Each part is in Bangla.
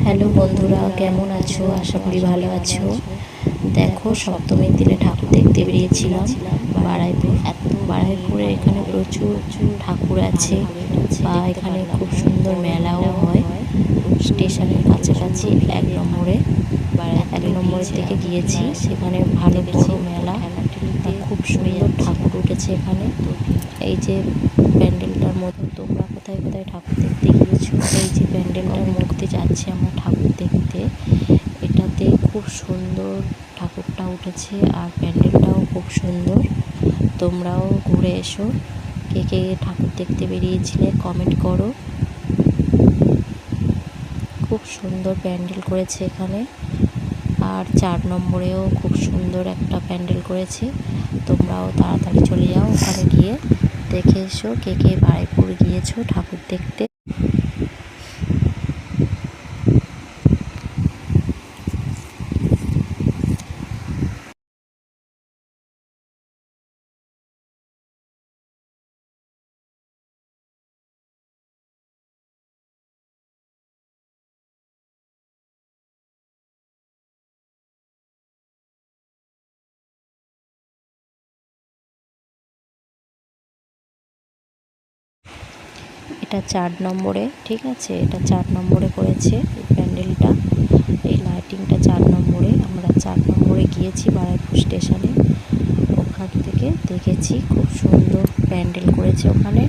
হ্যালো বন্ধুরা, কেমন আছো? আশা করি ভালো আছো। দেখো, সপ্তমীর দিনে ঠাকুর দেখতে বেরিয়েছিলাম বারাইপুরে। এখানে প্রচুর ঠাকুর আছে, বা এখানে খুব সুন্দর মেলাও হয়। স্টেশনের কাছাকাছি এক নম্বরের দিকে গিয়েছি। সেখানে ভালো বড় মেলা, খুব সুন্দর ঠাকুর উঠেছে এখানে। এই যে প্যান্ডেলটার মধ্যে, তোমরা কোথায় কোথায় ঠাকুর দেখতে গিয়েছো? এই যে প্যান্ডেলটার মধ্যে যাচ্ছি আমরা ঠাকুর দেখতে। এটাতে খুব সুন্দর ঠাকুরটা উঠেছে, আর প্যান্ডেলটাও খুব সুন্দর। তোমরাও ঘুরে এসো। কে কে ঠাকুর দেখতে বেরিয়েছিলে কমেন্ট করো। খুব সুন্দর প্যান্ডেল করেছে এখানে। আর 4 নম্বরেও খুব সুন্দর একটা প্যান্ডেল করেছে। তোমরাও তাড়াতাড়ি চলে যাও, ওখানে গিয়ে দেখে এসো। কে কে বারাইপুর গিয়েছো ঠাকুর দেখতে। এটা 4 নম্বরে, ঠিক আছে? এটা 4 নম্বরে করেছে এই প্যান্ডেলটা। এই লাইটিংটা 4 নম্বরে। আমরা 4 নম্বরে গিয়েছি বারাইপুর স্টেশনে। ওখান থেকে দেখেছি, খুব সুন্দর প্যান্ডেল করেছে ওখানে।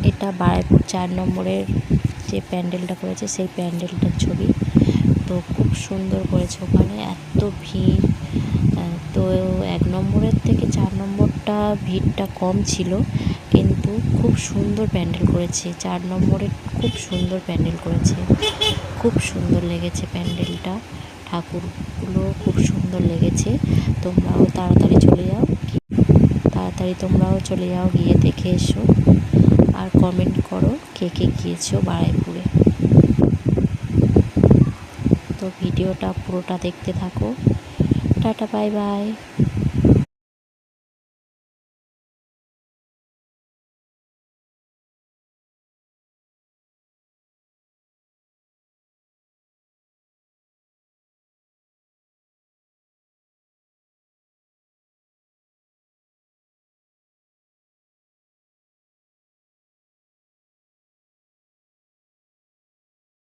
এটা বারাইপুর 4 নম্বরের যে প্যান্ডেলটা করেছে, সেই প্যান্ডেলটার ছবি। তো খুব সুন্দর করেছে ওখানে, এত ভিড়। তো 1 নম্বরের থেকে 4 নম্বরটা ভিড়টা কম ছিল, কিন্তু খুব সুন্দর প্যান্ডেল করেছে। 4 নম্বরের খুব সুন্দর প্যান্ডেল করেছে, খুব সুন্দর লেগেছে প্যান্ডেলটা। ঠাকুরগুলো খুব সুন্দর লেগেছে। তোমরাও তাড়াতাড়ি তোমরাও চলে যাও, গিয়ে দেখে এসো। আর কমেন্ট করো কে কে গিয়েছো বারাইপুরে। তো ভিডিওটা পুরোটা দেখতে থাকো। Tata, bye bye.